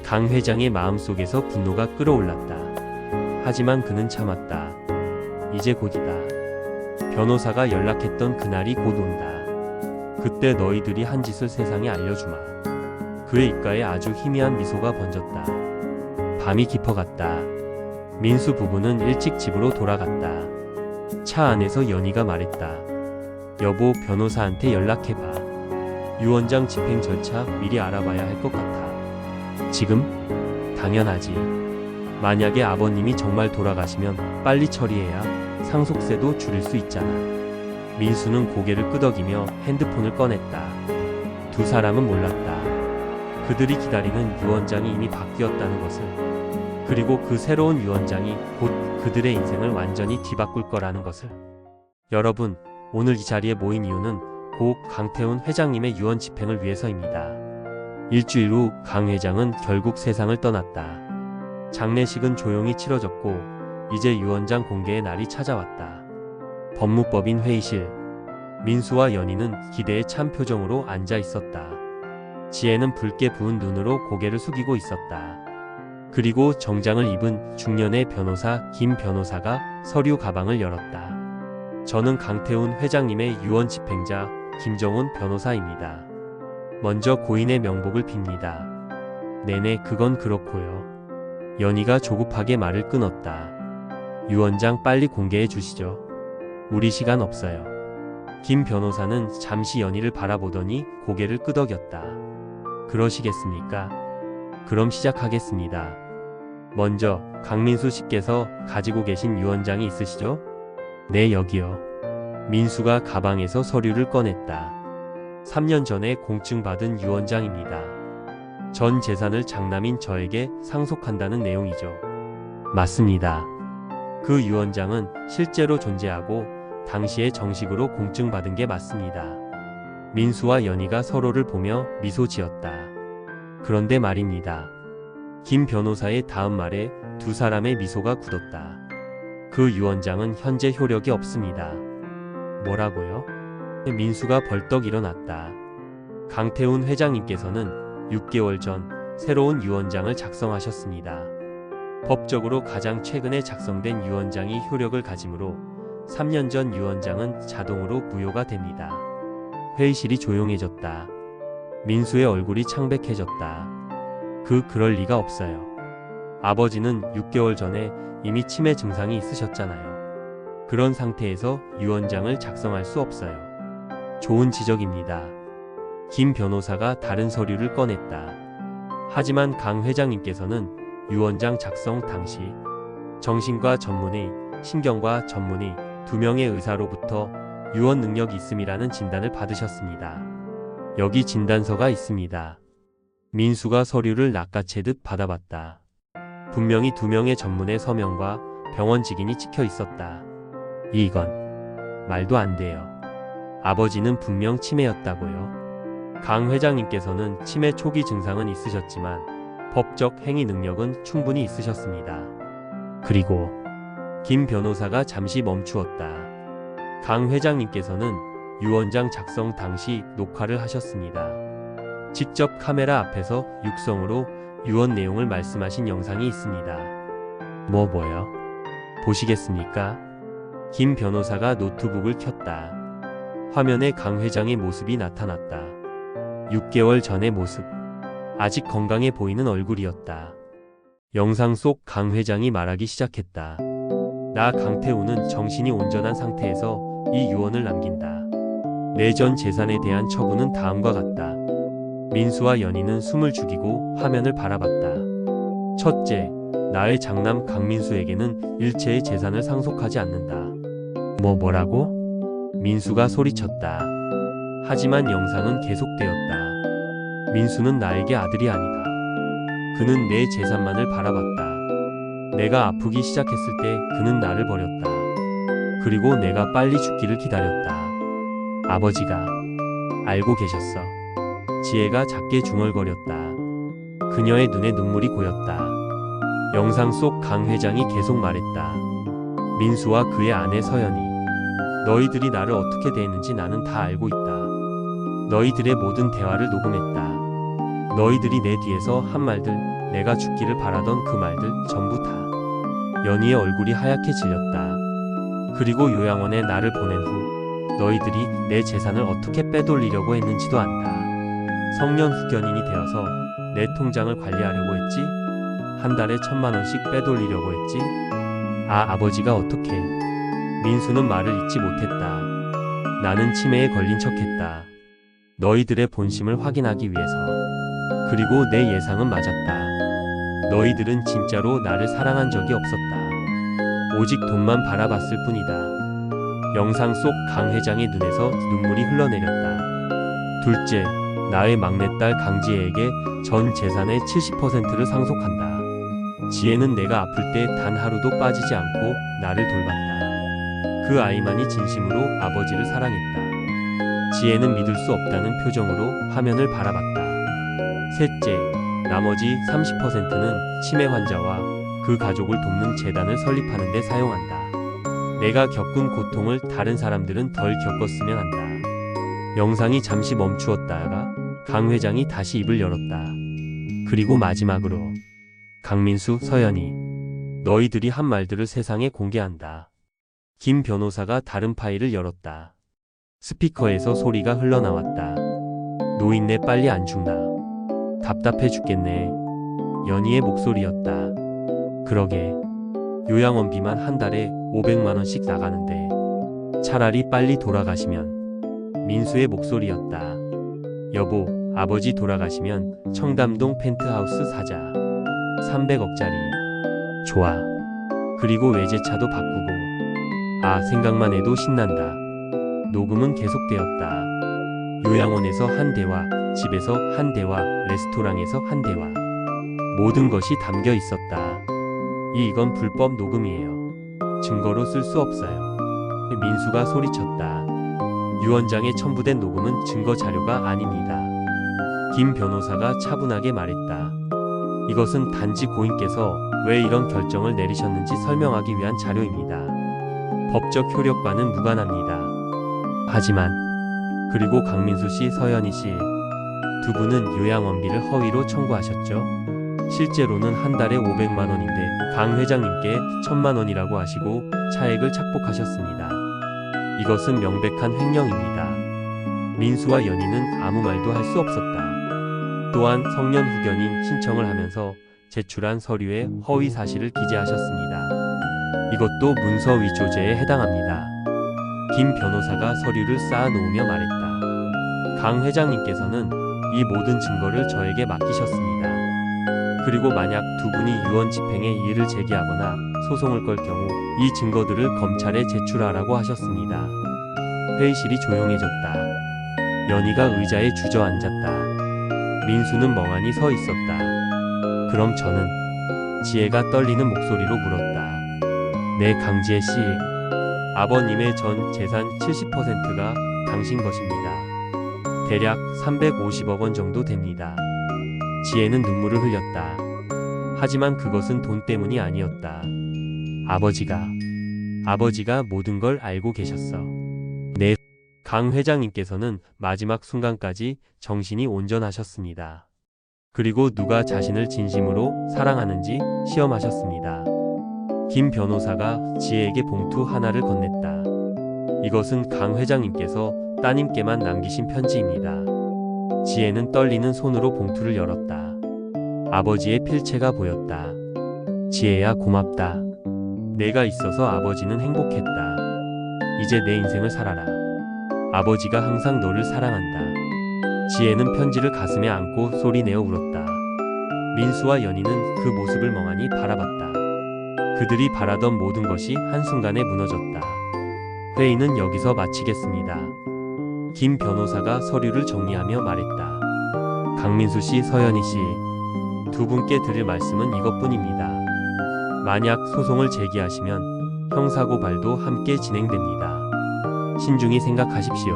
Speaker 1: 강 회장의 마음속에서 분노가 끓어올랐다. 하지만 그는 참았다. 이제 곧이다. 변호사가 연락했던 그날이 곧 온다. 그때 너희들이 한 짓을 세상에 알려주마. 그의 입가에 아주 희미한 미소가 번졌다. 밤이 깊어갔다. 민수 부부는 일찍 집으로 돌아갔다. 차 안에서 연희가 말했다. 여보, 변호사한테 연락해봐. 유언장 집행 절차 미리 알아봐야 할 것 같아. 지금? 당연하지. 만약에 아버님이 정말 돌아가시면 빨리 처리해야 상속세도 줄일 수 있잖아. 민수는 고개를 끄덕이며 핸드폰을 꺼냈다. 두 사람은 몰랐다. 그들이 기다리는 유언장이 이미 바뀌었다는 것을. 그리고 그 새로운 유언장이 곧 그들의 인생을 완전히 뒤바꿀 거라는 것을. 여러분, 오늘 이 자리에 모인 이유는 고 강태훈 회장님의 유언 집행을 위해서입니다. 일주일 후 강 회장은 결국 세상을 떠났다. 장례식은 조용히 치러졌고 이제 유언장 공개의 날이 찾아왔다. 법무법인 회의실. 민수와 연희는 기대에 찬 표정으로 앉아 있었다. 지혜는 붉게 부은 눈으로 고개를 숙이고 있었다. 그리고 정장을 입은 중년의 변호사 김 변호사가 서류 가방을 열었다. 저는 강태훈 회장님의 유언 집행자 김정훈 변호사입니다. 먼저 고인의 명복을 빕니다. 네네, 그건 그렇고요. 연희가 조급하게 말을 끊었다. 유언장 빨리 공개해 주시죠. 우리 시간 없어요. 김 변호사는 잠시 연희를 바라보더니 고개를 끄덕였다. 그러시겠습니까? 그럼 시작하겠습니다. 먼저 강민수 씨께서 가지고 계신 유언장이 있으시죠? 네, 여기요. 민수가 가방에서 서류를 꺼냈다. 3년 전에 공증받은 유언장입니다. 전 재산을 장남인 저에게 상속한다는 내용이죠. 맞습니다. 그 유언장은 실제로 존재하고 당시에 정식으로 공증받은 게 맞습니다. 민수와 연희가 서로를 보며 미소 지었다. 그런데 말입니다. 김 변호사의 다음 말에 두 사람의 미소가 굳었다. 그 유언장은 현재 효력이 없습니다. 뭐라고요? 민수가 벌떡 일어났다. 강태훈 회장님께서는 6개월 전 새로운 유언장을 작성하셨습니다. 법적으로 가장 최근에 작성된 유언장이 효력을 가지므로 3년 전 유언장은 자동으로 무효가 됩니다. 회의실이 조용해졌다. 민수의 얼굴이 창백해졌다. 그럴 리가 없어요. 아버지는 6개월 전에 이미 치매 증상이 있으셨잖아요. 그런 상태에서 유언장을 작성할 수 없어요. 좋은 지적입니다. 김 변호사가 다른 서류를 꺼냈다. 하지만 강 회장님께서는 유언장 작성 당시 정신과 전문의, 신경과 전문의 2명의 의사로부터 유언 능력이 있음이라는 진단을 받으셨습니다. 여기 진단서가 있습니다. 민수가 서류를 낚아채듯 받아봤다. 분명히 2명의 전문의 서명과 병원 직인이 찍혀 있었다. 이건 말도 안 돼요. 아버지는 분명 치매였다고요. 강 회장님께서는 치매 초기 증상은 있으셨지만 법적 행위 능력은 충분히 있으셨습니다. 그리고 김 변호사가 잠시 멈추었다. 강 회장님께서는 유언장 작성 당시 녹화를 하셨습니다. 직접 카메라 앞에서 육성으로 유언 내용을 말씀하신 영상이 있습니다. 뭐요? 보시겠습니까? 김 변호사가 노트북을 켰다. 화면에 강 회장의 모습이 나타났다. 6개월 전의 모습. 아직 건강해 보이는 얼굴이었다. 영상 속 강 회장이 말하기 시작했다. 나 강태우는 정신이 온전한 상태에서 이 유언을 남긴다. 내 전 재산에 대한 처분은 다음과 같다. 민수와 연희는 숨을 죽이고 화면을 바라봤다. 첫째, 나의 장남 강민수에게는 일체의 재산을 상속하지 않는다. 뭐라고? 민수가 소리쳤다. 하지만 영상은 계속되었다. 민수는 나에게 아들이 아니다. 그는 내 재산만을 바라봤다. 내가 아프기 시작했을 때 그는 나를 버렸다. 그리고 내가 빨리 죽기를 기다렸다. 아버지가 알고 계셨어. 지혜가 작게 중얼거렸다. 그녀의 눈에 눈물이 고였다. 영상 속 강 회장이 계속 말했다. 민수와 그의 아내 서연이. 너희들이 나를 어떻게 대했는지 나는 다 알고 있다. 너희들의 모든 대화를 녹음했다. 너희들이 내 뒤에서 한 말들, 내가 죽기를 바라던 그 말들 전부 다. 연희의 얼굴이 하얗게 질렸다. 그리고 요양원에 나를 보낸 후 너희들이 내 재산을 어떻게 빼돌리려고 했는지도 안다. 성년 후견인이 되어서 내 통장을 관리하려고 했지? 한 달에 1,000만 원씩 빼돌리려고 했지? 아버지가 어떻게? 민수는 말을 잇지 못했다. 나는 치매에 걸린 척했다. 너희들의 본심을 확인하기 위해서. 그리고 내 예상은 맞았다. 너희들은 진짜로 나를 사랑한 적이 없었다. 오직 돈만 바라봤을 뿐이다. 영상 속 강 회장의 눈에서 눈물이 흘러내렸다. 둘째, 나의 막내딸 강지혜에게 전 재산의 70%를 상속한다. 지혜는 내가 아플 때 단 하루도 빠지지 않고 나를 돌봤다. 그 아이만이 진심으로 아버지를 사랑했다. 지혜는 믿을 수 없다는 표정으로 화면을 바라봤다. 셋째, 나머지 30%는 치매 환자와 그 가족을 돕는 재단을 설립하는 데 사용한다. 내가 겪은 고통을 다른 사람들은 덜 겪었으면 한다. 영상이 잠시 멈추었다가 강 회장이 다시 입을 열었다. 그리고 마지막으로 강민수, 서연이. 너희들이 한 말들을 세상에 공개한다. 김 변호사가 다른 파일을 열었다. 스피커에서 소리가 흘러나왔다. 노인네 빨리 안 죽나. 답답해 죽겠네. 연희의 목소리였다. 그러게. 요양원비만 한 달에 500만 원씩 나가는데 차라리 빨리 돌아가시면. 민수의 목소리였다. 여보, 아버지 돌아가시면 청담동 펜트하우스 사자. 300억짜리. 좋아. 그리고 외제차도 바꾸고. 생각만 해도 신난다. 녹음은 계속되었다. 요양원에서 한 대화, 집에서 한 대화, 레스토랑에서 한 대화. 모든 것이 담겨 있었다. 이건 불법 녹음이에요. 증거로 쓸 수 없어요. 민수가 소리쳤다. 유언장에 첨부된 녹음은 증거 자료가 아닙니다. 김 변호사가 차분하게 말했다. 이것은 단지 고인께서 왜 이런 결정을 내리셨는지 설명하기 위한 자료입니다. 법적 효력과는 무관합니다. 하지만 그리고 강민수 씨, 서연희 씨 두 분은 요양원비를 허위로 청구하셨죠? 실제로는 한 달에 500만 원인데 강 회장님께 1,000만 원이라고 하시고 차액을 착복하셨습니다. 이것은 명백한 횡령입니다. 민수와 연희는 아무 말도 할 수 없었다. 또한 성년 후견인 신청을 하면서 제출한 서류에 허위 사실을 기재하셨습니다. 이것도 문서 위조죄에 해당합니다. 김 변호사가 서류를 쌓아 놓으며 말했다. 강 회장님께서는 이 모든 증거를 저에게 맡기셨습니다. 그리고 만약 두 분이 유언 집행에 이의를 제기하거나 소송을 걸 경우 이 증거들을 검찰에 제출하라고 하셨습니다. 회의실이 조용해졌다. 연희가 의자에 주저앉았다. 민수는 멍하니 서 있었다. 그럼 저는? 지혜가 떨리는 목소리로 물었다. 네, 강지혜 씨. 아버님의 전 재산 70%가 당신 것입니다. 대략 350억 원 정도 됩니다. 지혜는 눈물을 흘렸다. 하지만 그것은 돈 때문이 아니었다. 아버지가 모든 걸 알고 계셨어. 네. 강 회장님께서는 마지막 순간까지 정신이 온전하셨습니다. 그리고 누가 자신을 진심으로 사랑하는지 시험하셨습니다. 김 변호사가 지혜에게 봉투 하나를 건넸다. 이것은 강 회장님께서 따님께만 남기신 편지입니다. 지혜는 떨리는 손으로 봉투를 열었다. 아버지의 필체가 보였다. 지혜야, 고맙다. 내가 있어서 아버지는 행복했다. 이제 내 인생을 살아라. 아버지가 항상 너를 사랑한다. 지혜는 편지를 가슴에 안고 소리내어 울었다. 민수와 연희는 그 모습을 멍하니 바라봤다. 그들이 바라던 모든 것이 한순간에 무너졌다. 회의는 여기서 마치겠습니다. 김 변호사가 서류를 정리하며 말했다. 강민수 씨, 서연희 씨, 두 분께 드릴 말씀은 이것뿐입니다. 만약 소송을 제기하시면 형사고발도 함께 진행됩니다. 신중히 생각하십시오.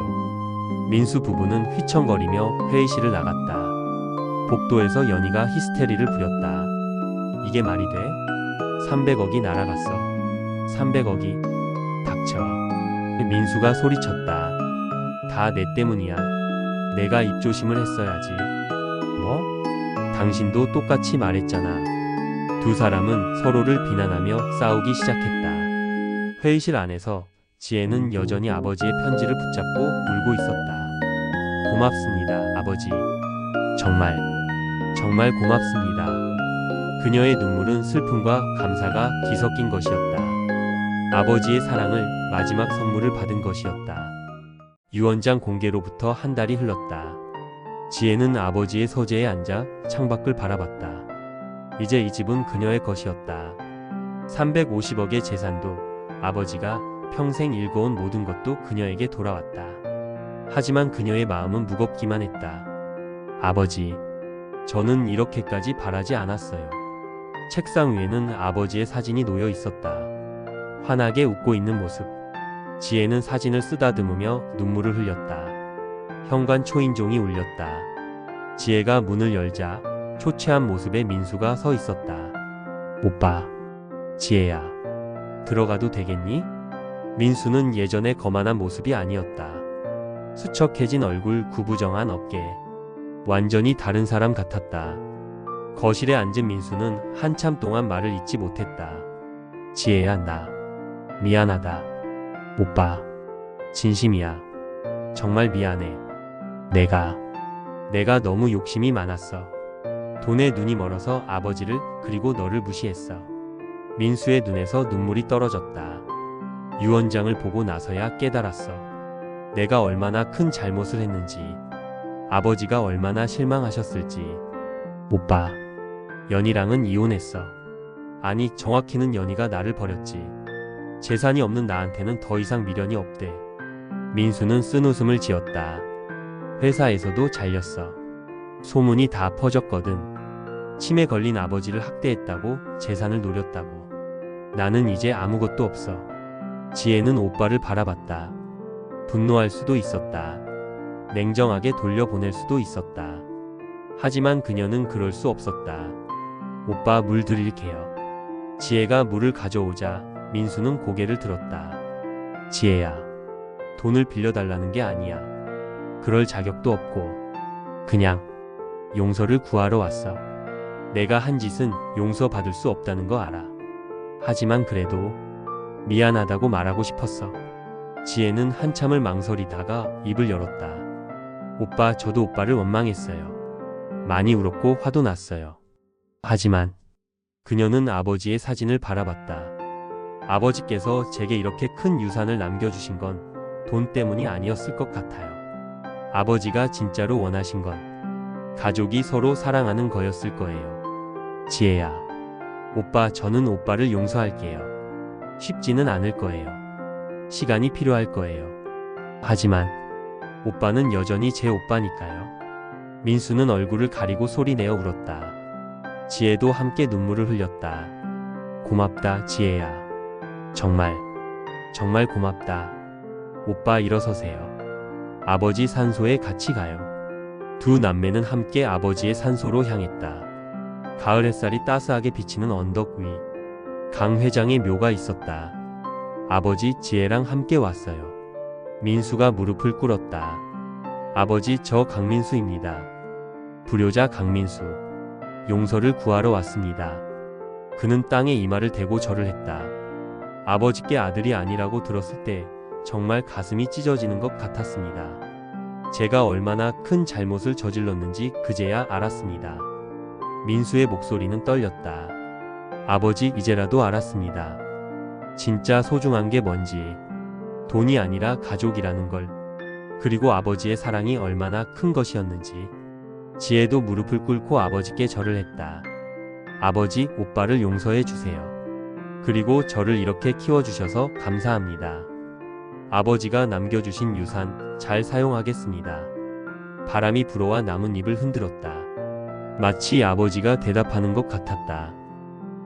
Speaker 1: 민수 부부는 휘청거리며 회의실을 나갔다. 복도에서 연희가 히스테리를 부렸다. 이게 말이 돼? 300억이 날아갔어. 300억이? 닥쳐. 민수가 소리쳤다. 다 내 때문이야. 내가 입조심을 했어야지. 뭐? 당신도 똑같이 말했잖아. 두 사람은 서로를 비난하며 싸우기 시작했다. 회의실 안에서 지혜는 여전히 아버지의 편지를 붙잡고 울고 있었다. 고맙습니다, 아버지. 정말 고맙습니다. 그녀의 눈물은 슬픔과 감사가 뒤섞인 것이었다. 아버지의 사랑을 마지막 선물을 받은 것이었다. 유언장 공개로부터 한 달이 흘렀다. 지혜는 아버지의 서재에 앉아 창밖을 바라봤다. 이제 이 집은 그녀의 것이었다. 350억의 재산도, 아버지가 평생 일궈온 모든 것도 그녀에게 돌아왔다. 하지만 그녀의 마음은 무겁기만 했다. 아버지, 저는 이렇게까지 바라지 않았어요. 책상 위에는 아버지의 사진이 놓여 있었다. 환하게 웃고 있는 모습. 지혜는 사진을 쓰다듬으며 눈물을 흘렸다. 현관 초인종이 울렸다. 지혜가 문을 열자 초췌한 모습의 민수가 서 있었다. 오빠, 지혜야, 들어가도 되겠니? 민수는 예전의 거만한 모습이 아니었다. 수척해진 얼굴, 구부정한 어깨. 완전히 다른 사람 같았다. 거실에 앉은 민수는 한참 동안 말을 잇지 못했다. 지혜야, 나 미안하다. 오빠, 진심이야. 정말 미안해. 내가 너무 욕심이 많았어. 돈에 눈이 멀어서 아버지를 그리고 너를 무시했어. 민수의 눈에서 눈물이 떨어졌다. 유언장을 보고 나서야 깨달았어. 내가 얼마나 큰 잘못을 했는지, 아버지가 얼마나 실망하셨을지. 오빠, 연희랑은 이혼했어. 아니, 정확히는 연희가 나를 버렸지. 재산이 없는 나한테는 더 이상 미련이 없대. 민수는 쓴웃음을 지었다. 회사에서도 잘렸어. 소문이 다 퍼졌거든. 치매 걸린 아버지를 학대했다고, 재산을 노렸다고. 나는 이제 아무것도 없어. 지혜는 오빠를 바라봤다. 분노할 수도 있었다. 냉정하게 돌려보낼 수도 있었다. 하지만 그녀는 그럴 수 없었다. 오빠, 물 드릴게요. 지혜가 물을 가져오자 민수는 고개를 들었다. 지혜야, 돈을 빌려달라는 게 아니야. 그럴 자격도 없고 그냥 용서를 구하러 왔어. 내가 한 짓은 용서받을 수 없다는 거 알아. 하지만 그래도 미안하다고 말하고 싶었어. 지혜는 한참을 망설이다가 입을 열었다. 오빠, 저도 오빠를 원망했어요. 많이 울었고 화도 났어요. 하지만 그녀는 아버지의 사진을 바라봤다. 아버지께서 제게 이렇게 큰 유산을 남겨주신 건 돈 때문이 아니었을 것 같아요. 아버지가 진짜로 원하신 건 가족이 서로 사랑하는 거였을 거예요. 지혜야, 오빠, 저는 오빠를 용서할게요. 쉽지는 않을 거예요. 시간이 필요할 거예요. 하지만 오빠는 여전히 제 오빠니까요. 민수는 얼굴을 가리고 소리내어 울었다. 지혜도 함께 눈물을 흘렸다. 고맙다, 지혜야. 정말 고맙다. 오빠, 일어서세요. 아버지 산소에 같이 가요. 두 남매는 함께 아버지의 산소로 향했다. 가을 햇살이 따스하게 비치는 언덕 위 강 회장의 묘가 있었다. 아버지, 지혜랑 함께 왔어요. 민수가 무릎을 꿇었다. 아버지, 저 강민수입니다. 불효자 강민수. 용서를 구하러 왔습니다. 그는 땅에 이마를 대고 절을 했다. 아버지께 아들이 아니라고 들었을 때 정말 가슴이 찢어지는 것 같았습니다. 제가 얼마나 큰 잘못을 저질렀는지 그제야 알았습니다. 민수의 목소리는 떨렸다. 아버지, 이제라도 알았습니다. 진짜 소중한 게 뭔지. 돈이 아니라 가족이라는 걸. 그리고 아버지의 사랑이 얼마나 큰 것이었는지. 지혜도 무릎을 꿇고 아버지께 절을 했다. 아버지, 오빠를 용서해 주세요. 그리고 저를 이렇게 키워주셔서 감사합니다. 아버지가 남겨주신 유산 잘 사용하겠습니다. 바람이 불어와 나뭇잎을 흔들었다. 마치 아버지가 대답하는 것 같았다.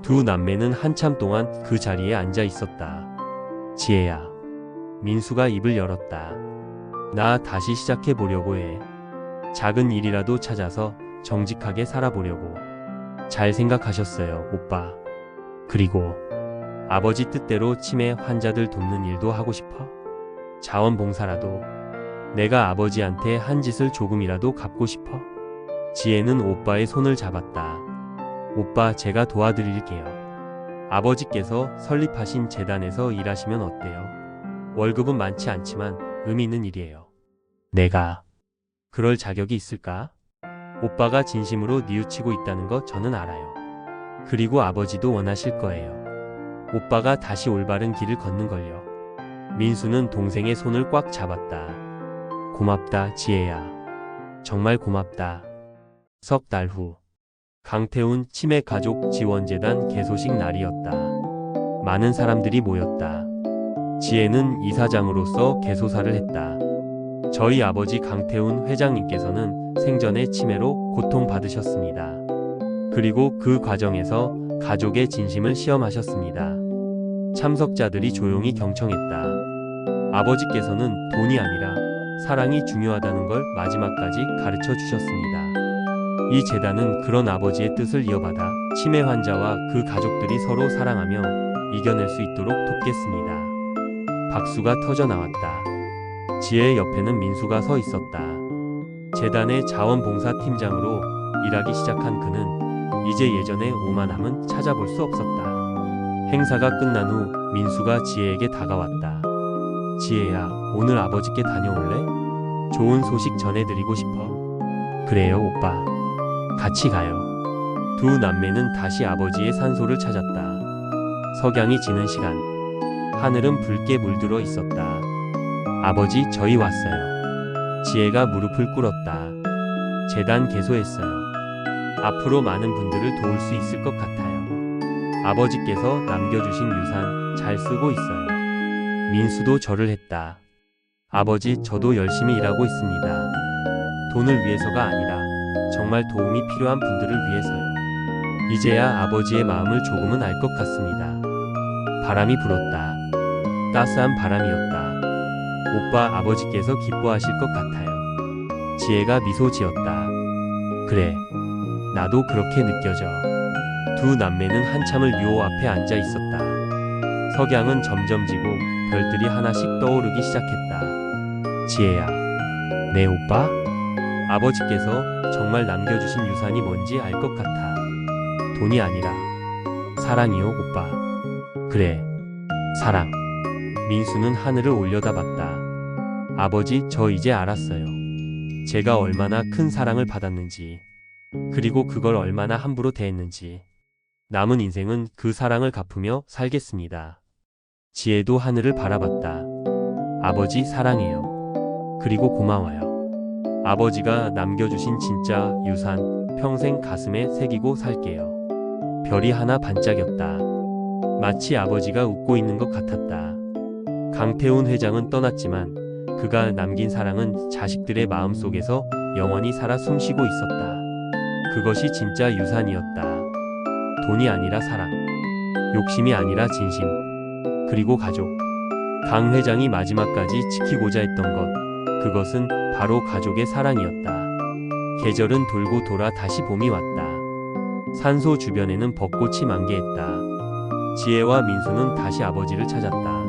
Speaker 1: 두 남매는 한참 동안 그 자리에 앉아 있었다. 지혜야. 민수가 입을 열었다. 나 다시 시작해 보려고 해. 작은 일이라도 찾아서 정직하게 살아보려고. 잘 생각하셨어요, 오빠. 그리고 아버지 뜻대로 치매 환자들 돕는 일도 하고 싶어? 자원봉사라도. 내가 아버지한테 한 짓을 조금이라도 갚고 싶어? 지혜는 오빠의 손을 잡았다. 오빠, 제가 도와드릴게요. 아버지께서 설립하신 재단에서 일하시면 어때요? 월급은 많지 않지만 의미 있는 일이에요. 내가 그럴 자격이 있을까? 오빠가 진심으로 뉘우치고 있다는 거 저는 알아요. 그리고 아버지도 원하실 거예요. 오빠가 다시 올바른 길을 걷는 걸요. 민수는 동생의 손을 꽉 잡았다. 고맙다, 지혜야. 정말 고맙다. 석 달 후, 강태훈 치매 가족 지원재단 개소식 날이었다. 많은 사람들이 모였다. 지혜는 이사장으로서 개소사를 했다. 저희 아버지 강태훈 회장님께서는 생전에 치매로 고통받으셨습니다. 그리고 그 과정에서 가족의 진심을 시험하셨습니다. 참석자들이 조용히 경청했다. 아버지께서는 돈이 아니라 사랑이 중요하다는 걸 마지막까지 가르쳐 주셨습니다. 이 재단은 그런 아버지의 뜻을 이어받아 치매 환자와 그 가족들이 서로 사랑하며 이겨낼 수 있도록 돕겠습니다. 박수가 터져 나왔다. 지혜의 옆에는 민수가 서 있었다. 재단의 자원봉사팀장으로 일하기 시작한 그는 이제 예전의 오만함은 찾아볼 수 없었다. 행사가 끝난 후 민수가 지혜에게 다가왔다. 지혜야, 오늘 아버지께 다녀올래? 좋은 소식 전해드리고 싶어. 그래요, 오빠. 같이 가요. 두 남매는 다시 아버지의 산소를 찾았다. 석양이 지는 시간, 하늘은 붉게 물들어 있었다. 아버지, 저희 왔어요. 지혜가 무릎을 꿇었다. 재단 개소했어요. 앞으로 많은 분들을 도울 수 있을 것 같아요. 아버지께서 남겨주신 유산 잘 쓰고 있어요. 민수도 절을 했다. 아버지, 저도 열심히 일하고 있습니다. 돈을 위해서가 아니라 정말 도움이 필요한 분들을 위해서요. 이제야 아버지의 마음을 조금은 알 것 같습니다. 바람이 불었다. 따스한 바람이었다. 오빠, 아버지께서 기뻐하실 것 같아요. 지혜가 미소 지었다. 그래, 나도 그렇게 느껴져. 두 남매는 한참을 묘 앞에 앉아 있었다. 석양은 점점 지고 별들이 하나씩 떠오르기 시작했다. 지혜야, 네 오빠? 아버지께서 정말 남겨주신 유산이 뭔지 알 것 같아. 돈이 아니라 사랑이요, 오빠. 그래, 사랑. 민수는 하늘을 올려다봤다. 아버지, 저 이제 알았어요. 제가 얼마나 큰 사랑을 받았는지, 그리고 그걸 얼마나 함부로 대했는지. 남은 인생은 그 사랑을 갚으며 살겠습니다. 지혜도 하늘을 바라봤다. 아버지, 사랑해요. 그리고 고마워요. 아버지가 남겨주신 진짜 유산 평생 가슴에 새기고 살게요. 별이 하나 반짝였다. 마치 아버지가 웃고 있는 것 같았다. 강태훈 회장은 떠났지만 그가 남긴 사랑은 자식들의 마음속에서 영원히 살아 숨쉬고 있었다. 그것이 진짜 유산이었다. 돈이 아니라 사랑, 욕심이 아니라 진심, 그리고 가족. 강 회장이 마지막까지 지키고자 했던 것, 그것은 바로 가족의 사랑이었다. 계절은 돌고 돌아 다시 봄이 왔다. 산소 주변에는 벚꽃이 만개했다. 지혜와 민수는 다시 아버지를 찾았다.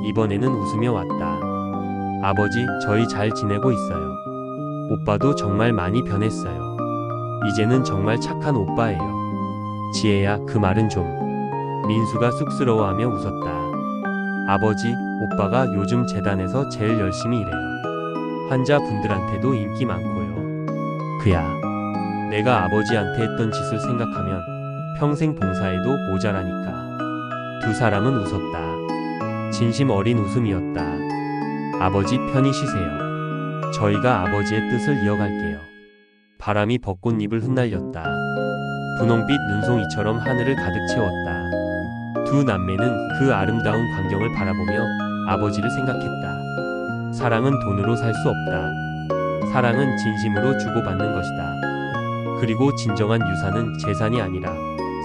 Speaker 1: 이번에는 웃으며 왔다. 아버지, 저희 잘 지내고 있어요. 오빠도 정말 많이 변했어요. 이제는 정말 착한 오빠예요. 지혜야, 그 말은 좀. 민수가 쑥스러워하며 웃었다. 아버지, 오빠가 요즘 재단에서 제일 열심히 일해요. 환자분들한테도 인기 많고요. 그야, 내가 아버지한테 했던 짓을 생각하면 평생 봉사해도 모자라니까. 두 사람은 웃었다. 진심 어린 웃음이었다. 아버지, 편히 쉬세요. 저희가 아버지의 뜻을 이어갈게요. 바람이 벚꽃잎을 흩날렸다. 분홍빛 눈송이처럼 하늘을 가득 채웠다. 두 남매는 그 아름다운 광경을 바라보며 아버지를 생각했다. 사랑은 돈으로 살 수 없다. 사랑은 진심으로 주고받는 것이다. 그리고 진정한 유산은 재산이 아니라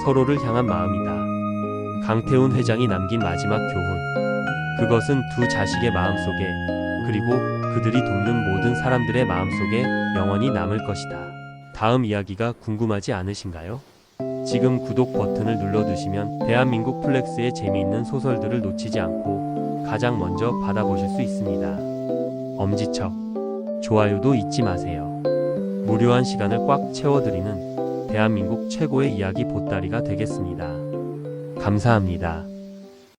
Speaker 1: 서로를 향한 마음이다. 강태훈 회장이 남긴 마지막 교훈. 그것은 두 자식의 마음속에, 그리고 그들이 돕는 모든 사람들의 마음속에 영원히 남을 것이다. 다음 이야기가 궁금하지 않으신가요? 지금 구독 버튼을 눌러두시면 대한민국 플렉스의 재미있는 소설들을 놓치지 않고 가장 먼저 받아보실 수 있습니다. 엄지척, 좋아요도 잊지 마세요. 무료한 시간을 꽉 채워드리는 대한민국 최고의 이야기 보따리가 되겠습니다. 감사합니다.